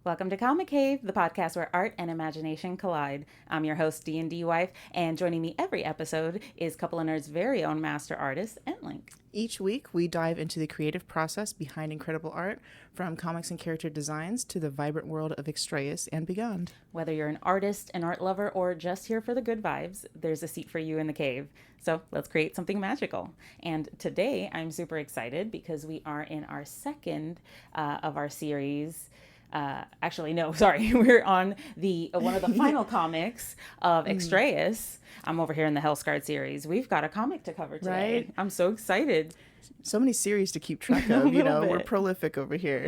Welcome to Comic Cave, the podcast where art and imagination collide. I'm your host, DnDWife, and joining me every episode is Couple of Nerds' very own master artist, EntLynk. Each week, we dive into the creative process behind incredible art, from comics and character designs to the vibrant world of Extrayus and beyond. Whether you're an artist, an art lover, or just here for the good vibes, there's a seat for you in the cave. So let's create something magical. And today, I'm super excited because we are in our second of our series. We're on the one of the final comics of Extrayus. I'm over here in the Hellscarred series. We've got a comic to cover today. Right. I'm so excited. So many series to keep track of, we're prolific over here.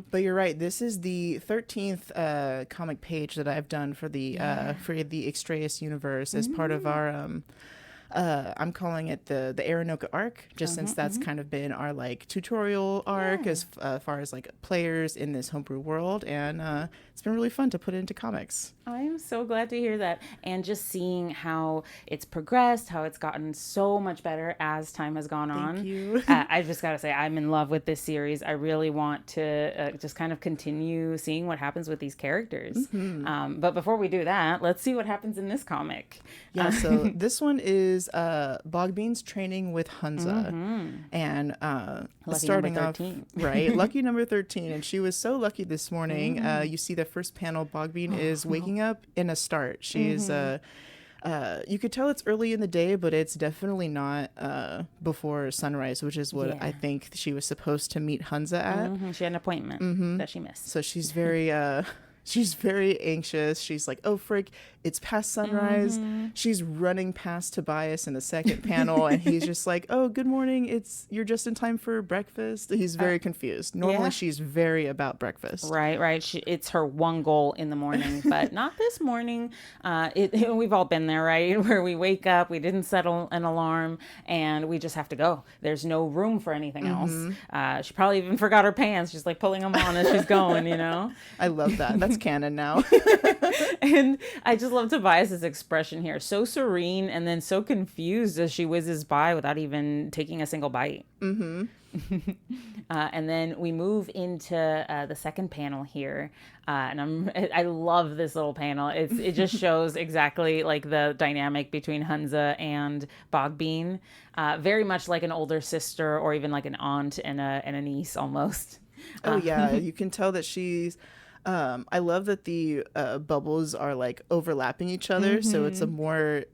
But you're right, this is the 13th comic page that I've done for the Extrayus universe as part of our I'm calling it the Aarknoka Arc, just since that's kind of been our tutorial arc as far as players in this homebrew world, and it's been really fun to put it into comics. I'm so glad to hear that, and just seeing how it's progressed, how it's gotten so much better as time has gone on. Thank you. I just gotta say, I'm in love with this series. I really want to just kind of continue seeing what happens with these characters. But before we do that, let's see what happens in this comic. Yeah, so this one is Bog Bean's training with Hunza, and Lucky starting number off 13. right, lucky number 13, and she was so lucky this morning. You see the first panel, Bog Bean is waking up in a start. She's you could tell it's early in the day, but it's definitely not before sunrise, which is what I think she was supposed to meet Hunza at. She had an appointment that she missed. So she's very she's very anxious. She's like, oh frick, it's past sunrise. She's running past Tobias in the second panel, and he's just like, oh, good morning, you're just in time for breakfast. He's very confused. Normally she's very about breakfast. Right. It's her one goal in the morning, but not this morning. We've all been there, right? Where we wake up, we didn't set an alarm, and we just have to go. There's no room for anything else. She probably even forgot her pants. She's pulling them on as she's going, I love that. That's canon now. And I just love Tobias's expression here. So serene and then so confused as she whizzes by without even taking a single bite. And then we move into the second panel here. And I love this little panel. It just shows exactly the dynamic between Hunza and Bog Bean. Very much like an older sister or even like an aunt and a niece almost. Oh yeah, you can tell that she's I love that the bubbles are overlapping each other, so it's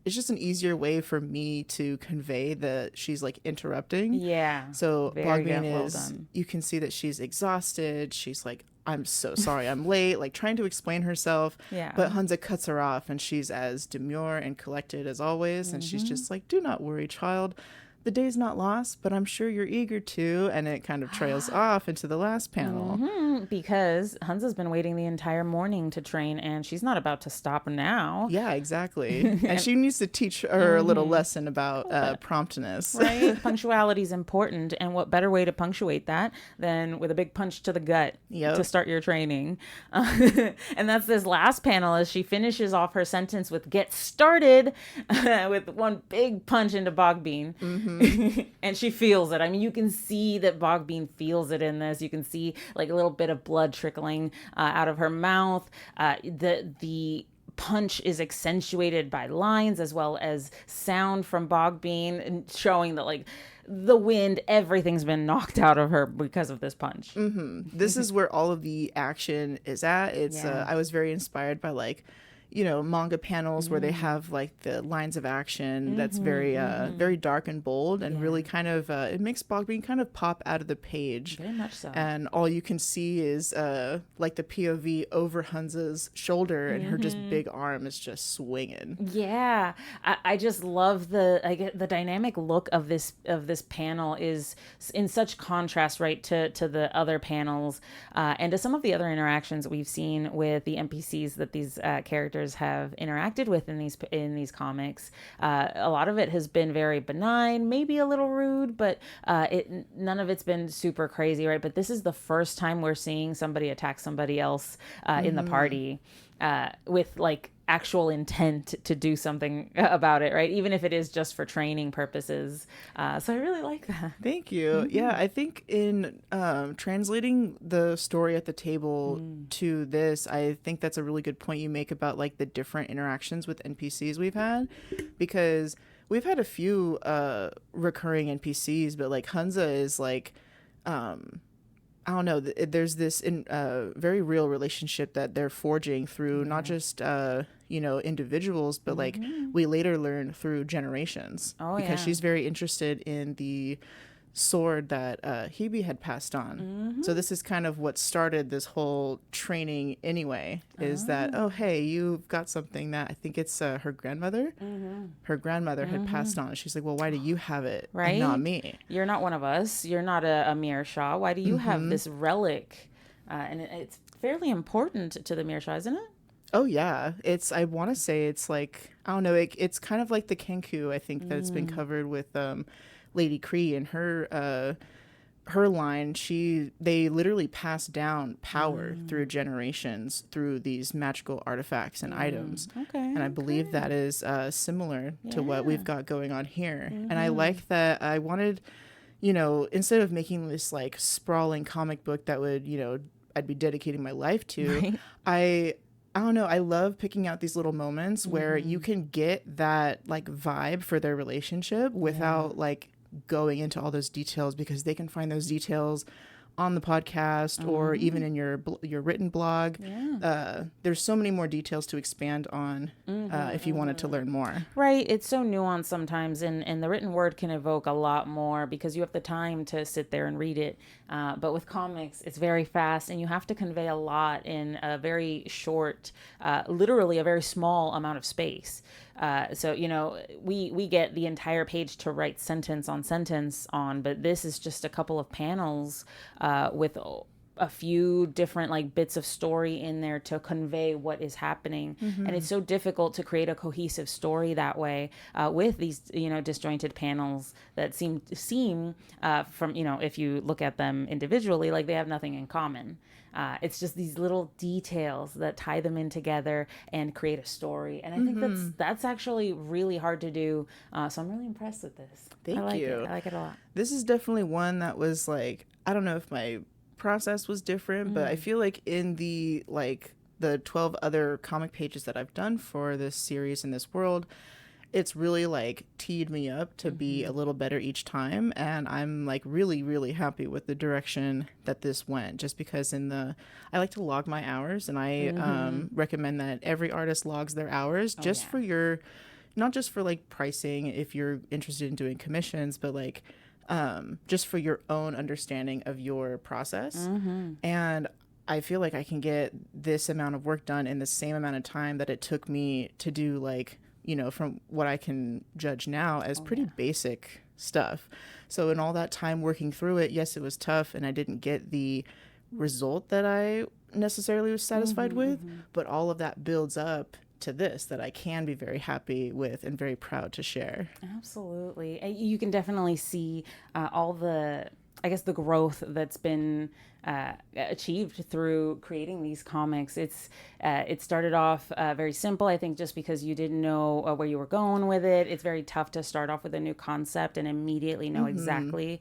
just an easier way for me to convey that she's interrupting. Yeah. So Very Bogbean well is done. you can see that she's exhausted. She's like, I'm so sorry I'm late, trying to explain herself. Yeah. But Hunza cuts her off, and she's as demure and collected as always, and she's just like, do not worry, child. The day's not lost, but I'm sure you're eager to. And it kind of trails off into the last panel. Because Hunza's been waiting the entire morning to train, and she's not about to stop now. Yeah, exactly. And she needs to teach her a little lesson about promptness. Right? Punctuality is important, and what better way to punctuate that than with a big punch to the gut to start your training. And that's this last panel as she finishes off her sentence with "get started" with one big punch into Bog Bean. And she feels it. I mean, you can see that Bog Bean feels it in this. You can see a little bit of blood trickling out of her mouth. The punch is accentuated by lines as well as sound from Bog Bean, and showing that the wind, everything's been knocked out of her because of this punch. This is where all of the action is at. It's I was very inspired by manga panels where they have the lines of action that's very very dark and bold, and really kind of it makes Bog Bean kind of pop out of the page. Very much so. And all you can see is the POV over Hunza's shoulder, and her just big arm is just swinging. Yeah, I just love the dynamic look of this panel is in such contrast, right, to the other panels and to some of the other interactions that we've seen with the NPCs that these characters have interacted with in these comics. A lot of it has been very benign, maybe a little rude, but none of it's been super crazy, right? But this is the first time we're seeing somebody attack somebody else in the party. with like actual intent to do something about it, right? Even if it is just for training purposes. So I really like that. Thank you. Yeah, I think in translating the story at the table to this, I think that's a really good point you make about like the different interactions with NPCs we've had, because we've had a few recurring NPCs, but like Hunza is like, I don't know, there's this very real relationship that they're forging through not just, individuals, but like we later learn through generations. Because she's very interested in the sword that Hebe had passed on. So this is kind of what started this whole training anyway, is that, oh, hey, you've got something that I think it's her grandmother. Her grandmother had passed on. She's like, well, why do you have it and not me? You're not one of us. You're not a mere Shah. Why do you have this relic? And it's fairly important to the mere Shah, isn't it? Oh, yeah. I want to say it's like, I don't know, it's kind of like the Kenku, I think, that's been covered with Lady Cree and her line. They literally pass down power through generations through these magical artifacts and items. And I believe that is similar to what we've got going on here. And I like that. I wanted, instead of making this like sprawling comic book that would, I'd be dedicating my life to, I don't know. I love picking out these little moments where you can get that like vibe for their relationship without like going into all those details, because they can find those details on the podcast or even in your written blog. There's so many more details to expand on if you wanted to learn more. Right. It's so nuanced sometimes, and the written word can evoke a lot more because you have the time to sit there and read it. But with comics, it's very fast, and you have to convey a lot in a very short, literally a very small amount of space. So, we get the entire page to write sentence on sentence on, but this is just a couple of panels with a few different like bits of story in there to convey what is happening. And it's so difficult to create a cohesive story that way with these, disjointed panels that seem from, if you look at them individually, like they have nothing in common. It's just these little details that tie them in together and create a story. And I think that's actually really hard to do. So I'm really impressed with this. Thank you. I like it a lot. This is definitely one that was like, I don't know if my process was different, but I feel like in the 12 other comic pages that I've done for this series in this world, it's really like teed me up to be a little better each time, and I'm like really, really happy with the direction that this went, just because I like to log my hours, and I recommend that every artist logs their hours for not just for like pricing if you're interested in doing commissions, but like just for your own understanding of your process. And I feel like I can get this amount of work done in the same amount of time that it took me to do, like, from what I can judge now as pretty basic stuff. So in all that time working through it, yes, it was tough and I didn't get the result that I necessarily was satisfied with, but all of that builds up to this that I can be very happy with and very proud to share. Absolutely. You can definitely see all the growth that's been achieved through creating these comics. It started off very simple, I think, just because you didn't know where you were going with it. It's very tough to start off with a new concept and immediately know exactly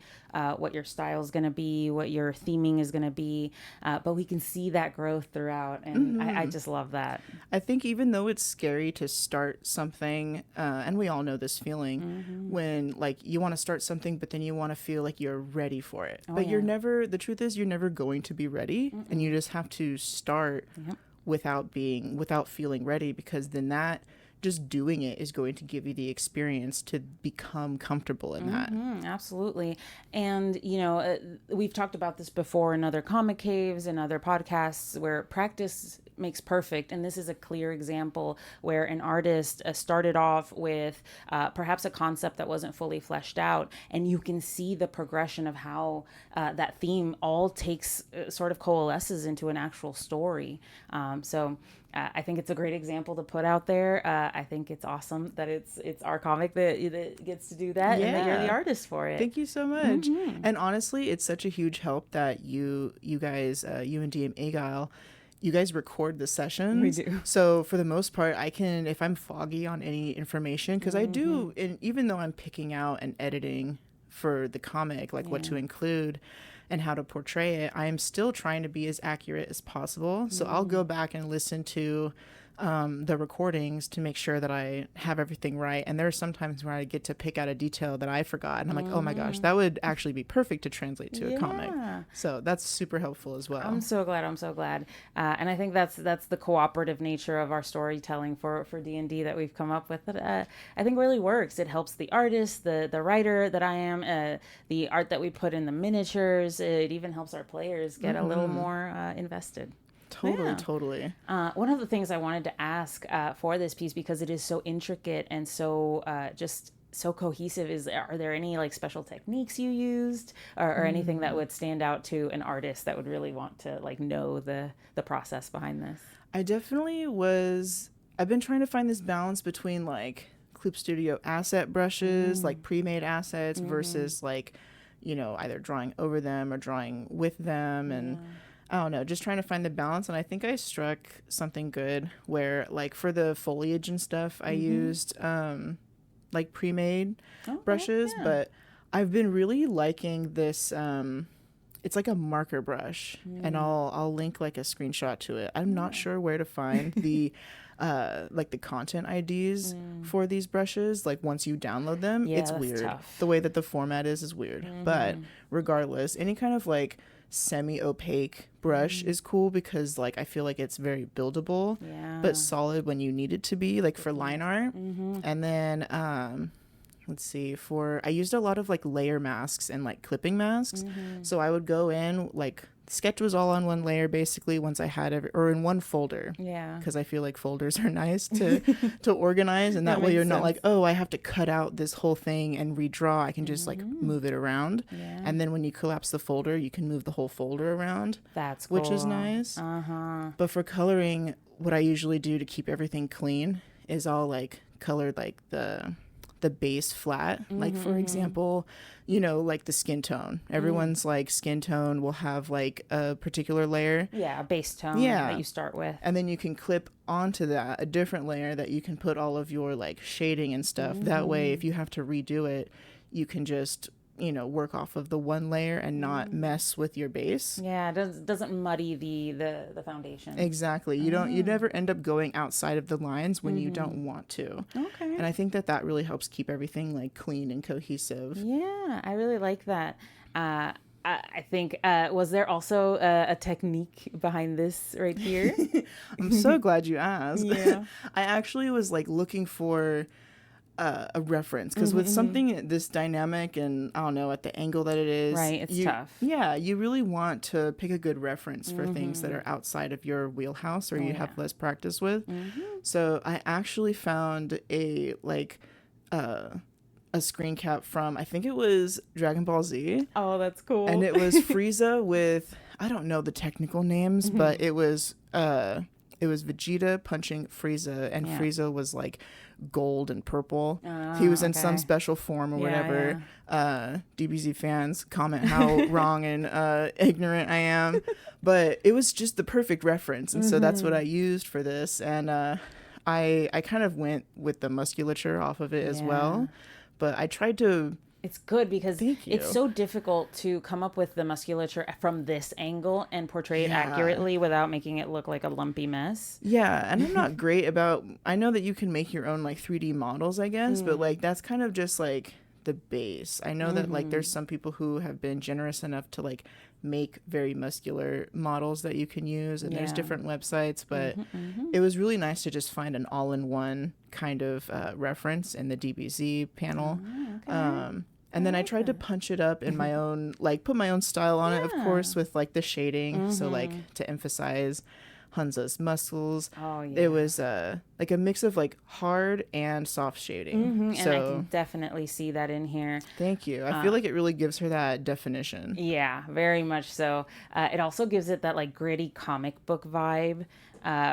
what your style is going to be, what your theming is going to be. But we can see that growth throughout, and I just love that. I think even though it's scary to start something, and we all know this feeling, when like you want to start something, but then you want to feel like you're ready for it. But the truth is you're never going to be ready, and you just have to start without feeling ready, because then that just doing it is going to give you the experience to become comfortable in that. Absolutely. And, we've talked about this before in other comic caves and other podcasts where practice makes perfect. And this is a clear example where an artist started off with perhaps a concept that wasn't fully fleshed out. And you can see the progression of how that theme all takes sort of coalesces into an actual story. So I think it's a great example to put out there. I think it's awesome that it's our comic that gets to do that, and that you're the artist for it. Thank you so much. And honestly, it's such a huge help that you guys, you and DM Agile, you guys record the sessions. We do. So for the most part, I can, if I'm foggy on any information, because I do, and even though I'm picking out and editing for the comic, like what to include and how to portray it, I am still trying to be as accurate as possible. So I'll go back and listen to the recordings to make sure that I have everything right. And there are some times where I get to pick out a detail that I forgot, and I'm like, oh my gosh, that would actually be perfect to translate to a comic. So that's super helpful as well. I'm so glad. And I think that's the cooperative nature of our storytelling for D&D that we've come up with that I think really works. It helps the artist, the writer that I am, the art that we put in the miniatures. It even helps our players get a little more invested. Totally. One of the things I wanted to ask for this piece, because it is so intricate and so just so cohesive, is are there any like special techniques you used or anything that would stand out to an artist that would really want to like know the process behind this? I've been trying to find this balance between like Clip Studio asset brushes, like pre-made assets versus like, either drawing over them or drawing with them. And I don't know, just trying to find the balance. And I think I struck something good where like for the foliage and stuff, I used like pre-made brushes, but I've been really liking this. It's like a marker brush, and I'll link like a screenshot to it. I'm not sure where to find the like the content IDs for these brushes. Like once you download them, it's weird. Tough. The way that the format is weird. But regardless, any kind of like semi-opaque brush is cool because like I feel like it's very buildable but solid when you need it to be, like for line art. And then let's see, I used a lot of like layer masks and like clipping masks. So I would go in, like sketch was all on one layer basically once I had or in one folder, because I feel like folders are nice to organize, and that way you're not like, oh, I have to cut out this whole thing and redraw. I can just like move it around, and then when you collapse the folder you can move the whole folder around. That's cool. Which is nice. But for coloring, what I usually do to keep everything clean is I'll like color like the base flat, like for example, like the skin tone. Everyone's like skin tone will have like a particular layer, a base tone that you start with, and then you can clip onto that a different layer that you can put all of your like shading and stuff. That way if you have to redo it, you can just work off of the one layer and not mess with your base. It doesn't muddy the foundation. Exactly. You never end up going outside of the lines when you don't want to. Okay. And I think that really helps keep everything like clean and cohesive. Yeah, I really like that. I think, was there also a technique behind this right here? I'm so glad you asked. Yeah. I actually was like looking for a reference, because with something this dynamic and I don't know, at the angle that it is, it's tough. You really want to pick a good reference for things that are outside of your wheelhouse or you have less practice with. So I actually found a screen cap from, I think it was Dragon Ball Z. Oh, that's cool. And it was Frieza with, I don't know the technical names, but it was Vegeta punching Frieza, and Frieza was like gold and purple. He was in some special form or whatever. DBZ fans comment how wrong and ignorant I am, but it was just the perfect reference, and so that's what I used for this. And I kind of went with the musculature off of it as well, but I tried to. It's good because it's so difficult to come up with the musculature from this angle and portray it accurately without making it look like a lumpy mess. Yeah, and I'm not great about, I know that you can make your own like 3D models, I guess, but like that's kind of just like the base. I know that like there's some people who have been generous enough to like make very muscular models that you can use, and there's different websites, but it was really nice to just find an all-in-one kind of reference in the DBZ panel. And then I tried to punch it up in my own, like put my own style on it, of course, with like the shading. So like to emphasize Hunza's muscles. It was like a mix of like hard and soft shading. And I can definitely see that in here. Thank you. I feel like it really gives her that definition. Yeah, very much so. It also gives it that like gritty comic book vibe.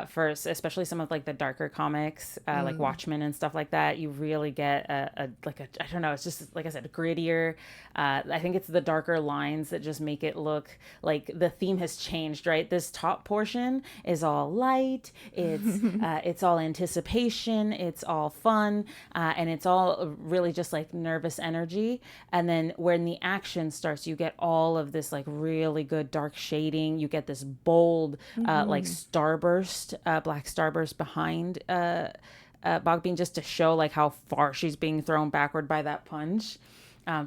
For especially some of like the darker comics, like Watchmen and stuff like that, you really get a I don't know, it's just like I said, grittier. I think it's the darker lines that just make it look like the theme has changed, right? This top portion is all light, it's all anticipation, it's all fun, and it's all really just like nervous energy. And then when the action starts, you get all of this like really good dark shading. You get this bold like starburst, black starburst behind Bog Bean, just to show like how far she's being thrown backward by that punch.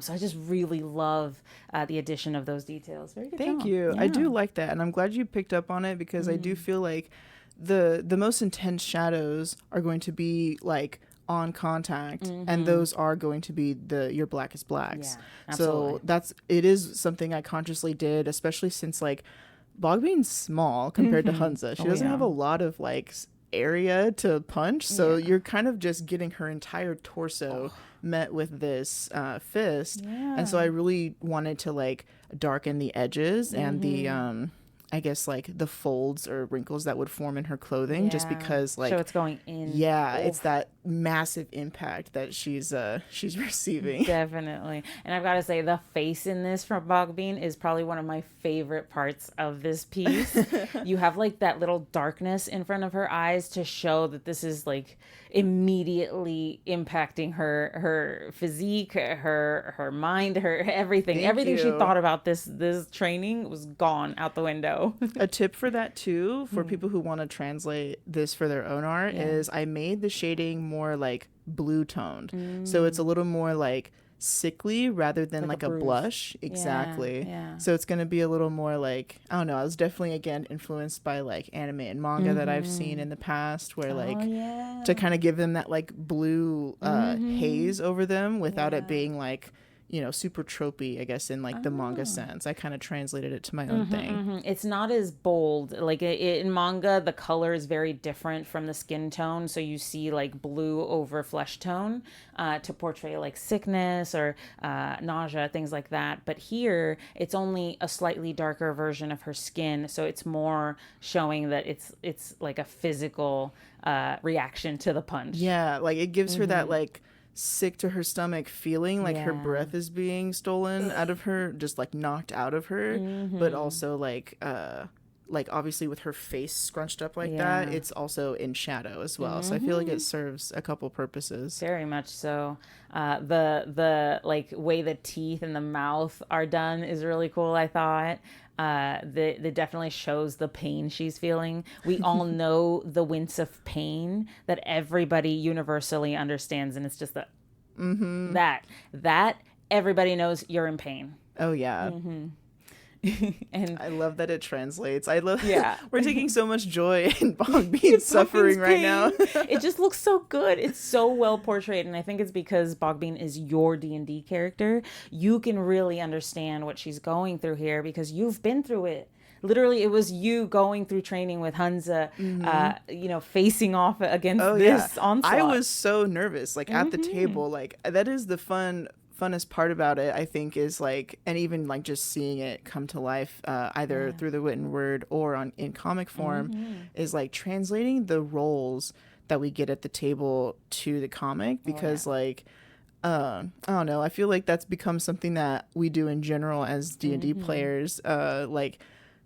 So I just really love the addition of those details. Very good Thank job. you. Yeah. I do like that, and I'm glad you picked up on it, because I do feel like the most intense shadows are going to be like on contact, and those are going to be your blackest blacks. Yeah, absolutely. So it is something I consciously did, especially since like Bog Bean's small compared to Hunza. She doesn't have a lot of like area to punch, so you're kind of just getting her entire torso met with this fist. And so I really wanted to like darken the edges and the I guess like the folds or wrinkles that would form in her clothing, just because like so it's going in. It's that massive impact that she's receiving. Definitely. And I've got to say, the face in this from Bog Bean is probably one of my favorite parts of this piece. You have like that little darkness in front of her eyes to show that this is like immediately impacting her physique, her mind, her everything. Everything she thought about this training was gone out the window. A tip for that too, for people who want to translate this for their own art, is I made the shading more like blue toned. So it's a little more like sickly rather than like a blush. Exactly. So it's going to be a little more like, I don't know, I was definitely again influenced by like anime and manga that I've seen in the past, where like to kind of give them that like blue haze over them without it being like, you know, super tropey, I guess, in like the manga sense. I kind of translated it to my own thing. It's not as bold. Like in manga, the color is very different from the skin tone. So you see like blue over flesh tone to portray like sickness or nausea, things like that. But here, it's only a slightly darker version of her skin. So it's more showing that it's like a physical reaction to the punch. Yeah, like it gives her that like sick to her stomach feeling, like her breath is being stolen out of her, just like knocked out of her, but also like obviously with her face scrunched up like that, it's also in shadow as well. So I feel like it serves a couple purposes. Very much so. The like way the teeth and the mouth are done is really cool, I thought. That definitely shows the pain she's feeling. We all know the wince of pain that everybody universally understands, and it's just that everybody knows you're in pain. Oh yeah. And I love that it translates. I love we're taking so much joy in Bog Bean's suffering right now. It just looks so good. It's so well portrayed, and I think it's because Bog Bean is your D&D character. You can really understand what she's going through here because you've been through it. Literally, it was you going through training with Hunza, facing off against this onslaught. I was so nervous, like at the table. Like that is the funnest part about it, I think, is like, and even like just seeing it come to life either through the written word or in comic form, is like translating the roles that we get at the table to the comic, because like I don't know, I feel like that's become something that we do in general as D&D players, like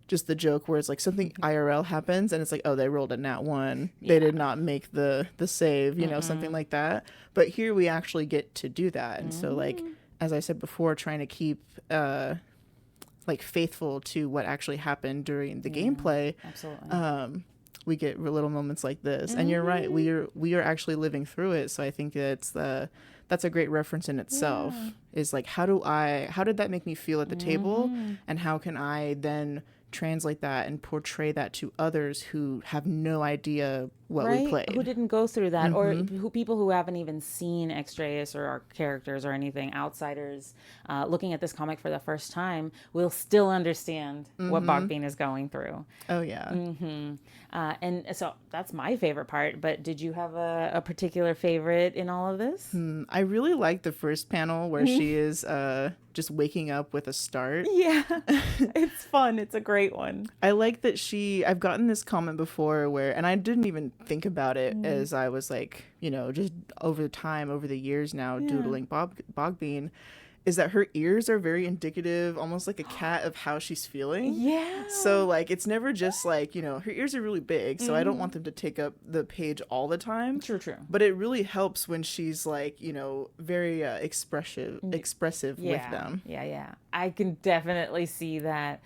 just the joke where it's like something IRL happens and it's like, oh, they rolled a nat 1, they did not make the save, you know, something like that. But here we actually get to do that. And so like, as I said before, trying to keep like faithful to what actually happened during the gameplay. Absolutely. We get little moments like this. And you're right, we are actually living through it. So I think that's a great reference in itself, is like, how did that make me feel at the table, and how can I then translate that and portray that to others who have no idea what we played, who didn't go through that, or people who haven't even seen Extrayus or our characters or anything. Outsiders looking at this comic for the first time will still understand what Bog Bean is going through. Oh yeah. And so that's my favorite part, but did you have a particular favorite in all of this? I really like the first panel where she is just waking up with a start. Yeah, it's fun. It's a great one. I like that I've gotten this comment before where, and I didn't even think about it as I was like, just over the years now, doodling Bog Bean, is that her ears are very indicative, almost like a cat, of how she's feeling. Yeah. So like, it's never just like, her ears are really big, so I don't want them to take up the page all the time. True. But it really helps when she's like, very expressive with them. Yeah. I can definitely see that.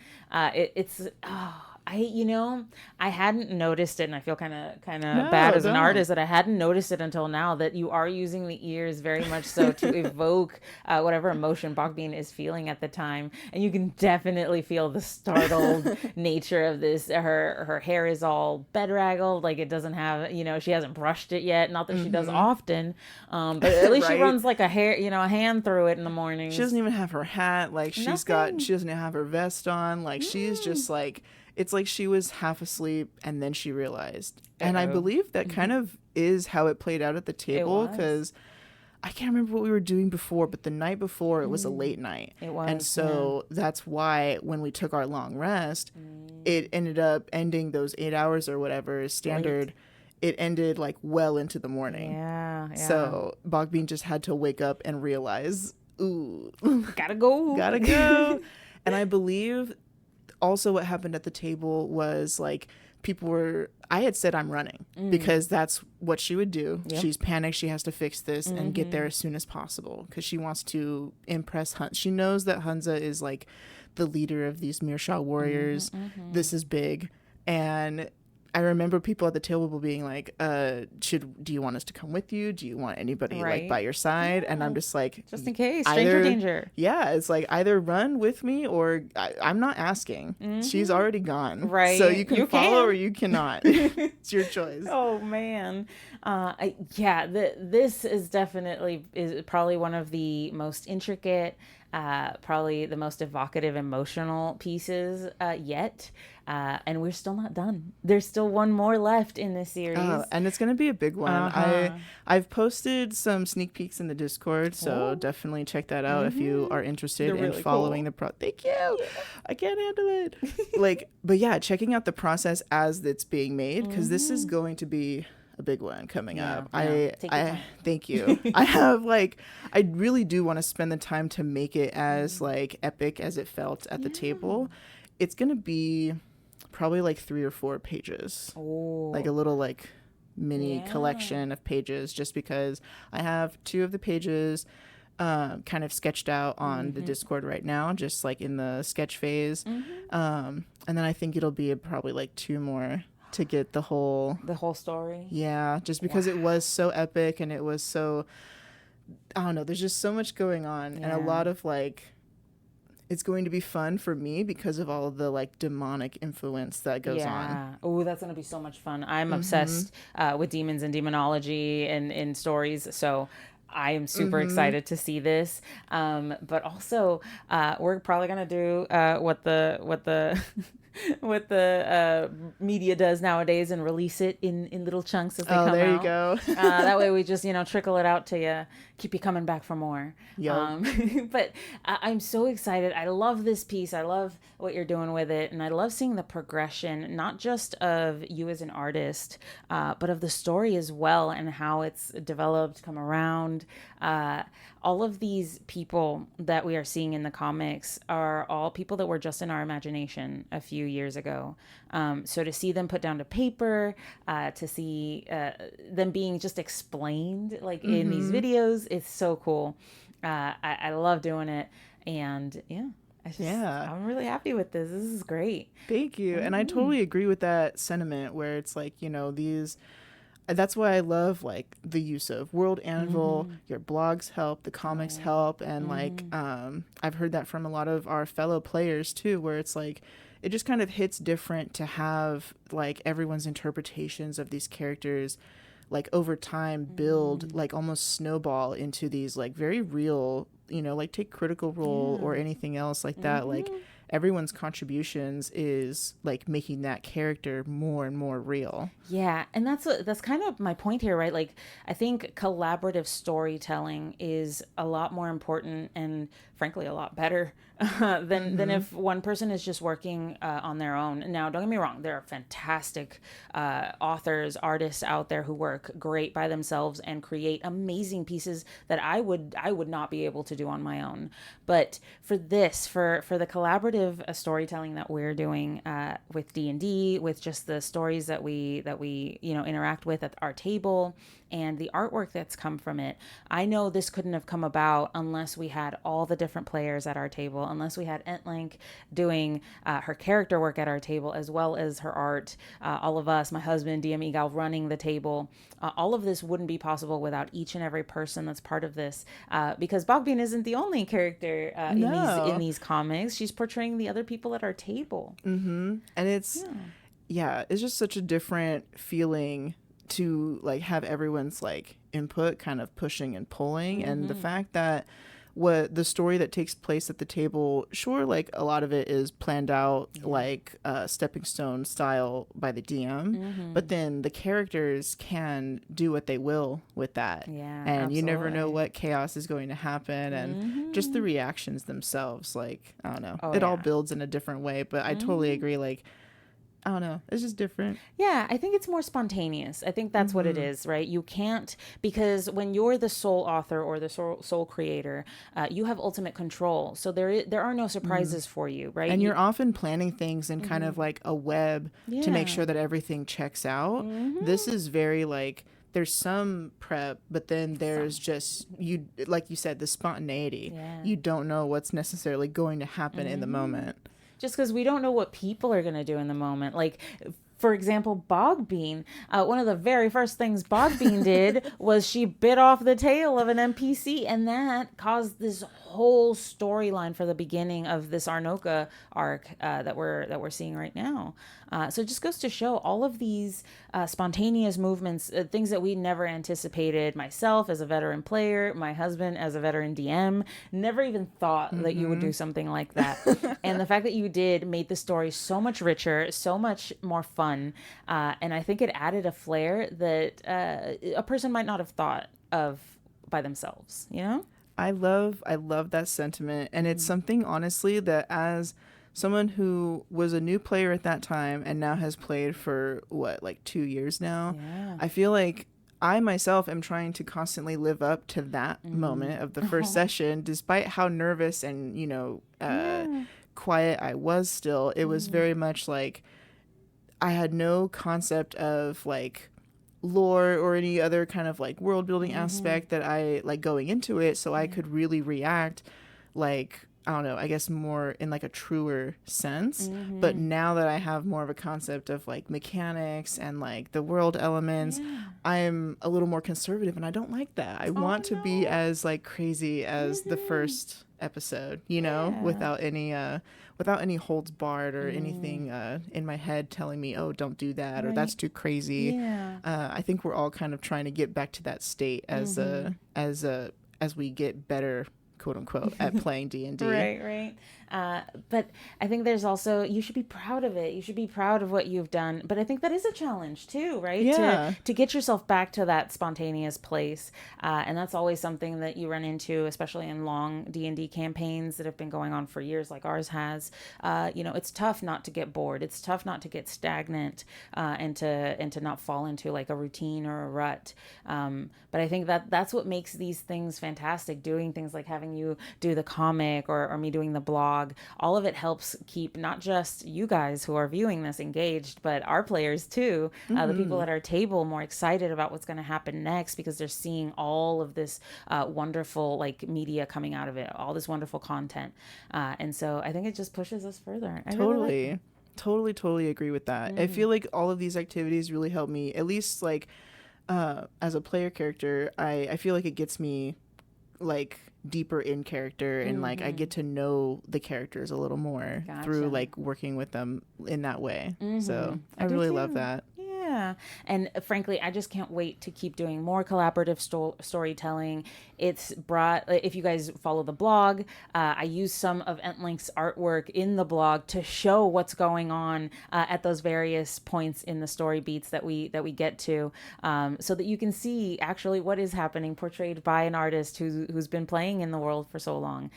I hadn't noticed it, and I feel kind of bad as an artist that I hadn't noticed it until now, that you are using the ears very much so to evoke whatever emotion Bog Bean is feeling at the time. And you can definitely feel the startled nature of this. Her hair is all bedraggled, like it doesn't have, she hasn't brushed it yet. Not that she does often, but at least she runs like a hand through it in the morning. She doesn't even have her hat. Like she doesn't have her vest on. Like she's just like, it's like she was half asleep and then she realized. And I believe that kind of is how it played out at the table, because I can't remember what we were doing before, but the night before it was a late night. It was. And so that's why when we took our long rest, it ended up ending those 8 hours or whatever is standard. It ended like well into the morning. Yeah. So Bog Bean just had to wake up and realize, ooh, gotta go. And I believe also what happened at the table was like I had said I'm running because that's what she would do. Yep. She's panicked. She has to fix this and get there as soon as possible because she wants to impress Hunza. She knows that Hunza is like the leader of these Meershaw warriors. This is big. And I remember people at the table being like, do you want us to come with you? Do you want anybody like by your side? And I'm just like, just in case, stranger danger. Yeah, it's like either run with me or I'm not asking. She's already gone. Right. So you can follow or you cannot. It's your choice. Oh man. This is probably one of the most intricate, probably the most evocative emotional pieces yet. And we're still not done. There's still one more left in this series. And it's going to be a big one. I've posted some sneak peeks in the Discord, so definitely check that out if you are interested in following the Thank you. Yeah. I can't handle it. But yeah, checking out the process as it's being made, because this is going to be a big one coming up. I thank you. I really do want to spend the time to make it as like epic as it felt at the table. It's going to be probably like 3 or 4 pages. Like a little like mini collection of pages, just because I have 2 of the pages kind of sketched out on the Discord right now, just like in the sketch phase. And then I think it'll be probably like 2 more to get the whole story. Yeah, just because it was so epic and it was so, I don't know, there's just so much going on and a lot of like, it's going to be fun for me because of all of the like demonic influence that goes on. Oh, that's going to be so much fun. I'm obsessed with demons and demonology and in stories. So I am super excited to see this. But also we're probably going to do what the what the media does nowadays and release it in little chunks as they come out. Oh, there you go. That way we just, trickle it out to you, keep you coming back for more. But I'm so excited. I love this piece. I love what you're doing with it. And I love seeing the progression, not just of you as an artist, but of the story as well and how it's developed, come around. All of these people that we are seeing in the comics are all people that were just in our imagination a few years ago. So to see them put down to paper, to see them being just explained like in these videos, it's so cool. I love doing it. And I'm really happy with this. This is great. Thank you. And I totally agree with that sentiment where it's like, that's why I love like the use of World Anvil. Your blogs help, the comics help, and like I've heard that from a lot of our fellow players too, where it's like it just kind of hits different to have like everyone's interpretations of these characters like over time build like almost snowball into these like very real, you know, like take Critical Role or anything else like that. Like everyone's contributions is like making that character more and more real. Yeah, and that's kind of my point here, right? Like I think collaborative storytelling is a lot more important and frankly a lot better than if one person is just working on their own. Now, don't get me wrong, there are fantastic authors, artists out there who work great by themselves and create amazing pieces that I would not be able to do on my own. But for this, for the collaborative storytelling that we're doing with D&D, with just the stories that we you know interact with at our table and the artwork that's come from it, I know this couldn't have come about unless we had all the different players at our table, unless we had EntLynk doing her character work at our table as well as her art, all of us, my husband, DM Egal, running the table. All of this wouldn't be possible without each and every person that's part of this, because Bog Bean isn't the only character in these comics. She's portraying the other people at our table. And it's it's just such a different feeling to like have everyone's like input kind of pushing and pulling. And the fact that what the story that takes place at the table, sure, like a lot of it is planned out like stepping stone style by the DM, but then the characters can do what they will with that. And absolutely. You never know what chaos is going to happen, and just the reactions themselves, like I don't know, it all builds in a different way. But I totally agree, like I don't know. It's just different. Yeah, I think it's more spontaneous. I think that's what it is, right? You can't, because when you're the sole author or the sole creator, you have ultimate control. So there are no surprises for you, right? And you're often planning things in kind of like a web to make sure that everything checks out. This is very like, there's some prep, but then there's just, you, like you said, the spontaneity. You don't know what's necessarily going to happen in the moment. Just because we don't know what people are going to do in the moment. Like, for example, Bog Bean, one of the very first things Bog Bean did was she bit off the tail of an NPC, and that caused this whole storyline for the beginning of this Aarknoka arc that we're seeing right now. So it just goes to show all of these spontaneous movements, things that we never anticipated. Myself as a veteran player, my husband as a veteran DM, never even thought that you would do something like that. And the fact that you did made the story so much richer, so much more fun. And I think it added a flair that a person might not have thought of by themselves, you know? I love that sentiment. And it's something, honestly, that as someone who was a new player at that time and now has played for like 2 years now, I feel like I myself am trying to constantly live up to that moment of the first session, despite how nervous and, you know, quiet I was still. It was very much like I had no concept of like lore or any other kind of like world building aspect that I like going into it, so I could really react like, I don't know, I guess more in like a truer sense. But now that I have more of a concept of like mechanics and like the world elements, I'm a little more conservative, and I don't like that. I want to be as like crazy as the first episode, you know, without any holds barred or anything in my head telling me, oh, don't do that, or that's too crazy. I think we're all kind of trying to get back to that state as we get better, quote unquote, at playing D&D. Right. But I think there's also, you should be proud of it. You should be proud of what you've done. But I think that is a challenge too, right? To get yourself back to that spontaneous place. And that's always something that you run into, especially in long D&D campaigns that have been going on for years, like ours has. You know, it's tough not to get bored. It's tough not to get stagnant, and to not fall into like a routine or a rut. But I think that's what makes these things fantastic. Doing things like having you do the comic or me doing the blog, all of it helps keep not just you guys who are viewing this engaged, but our players too, the people at our table, more excited about what's going to happen next, because they're seeing all of this wonderful like media coming out of it, all this wonderful content. And so I think it just pushes us further. Totally agree with that. I feel like all of these activities really help me, at least like as a player character. I feel like it gets me like deeper in character, and like I get to know the characters a little more through like working with them in that way. So I really love that. Yeah. And frankly, I just can't wait to keep doing more collaborative storytelling. It's brought, if you guys follow the blog, I use some of EntLynk's artwork in the blog to show what's going on at those various points in the story beats that we get to, so that you can see actually what is happening portrayed by an artist who's been playing in the world for so long.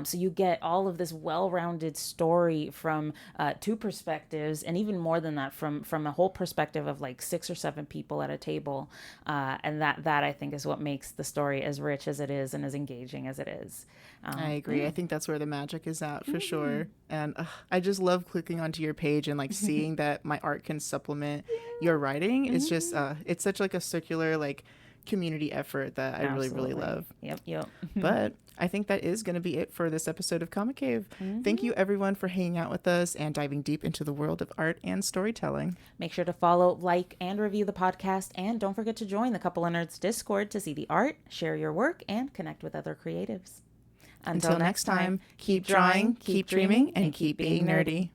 So you get all of this well-rounded story from two perspectives, and even more than that, from a whole perspective of like 6 or 7 people at a table, and that I think is what makes the story as rich as it is and as engaging as it is. I agree. I think that's where the magic is at for sure. And I just love clicking onto your page and like seeing that my art can supplement your writing. It's just it's such like a circular like community effort that I really love. Yep. But I think that is going to be it for this episode of Comic Cave. Thank you everyone for hanging out with us and diving deep into the world of art and storytelling. Make sure to follow, like, and review the podcast, and don't forget to join the Couple of Nerds Discord to see the art, share your work, and connect with other creatives. Until next time, keep drawing, keep dreaming, and keep being nerdy.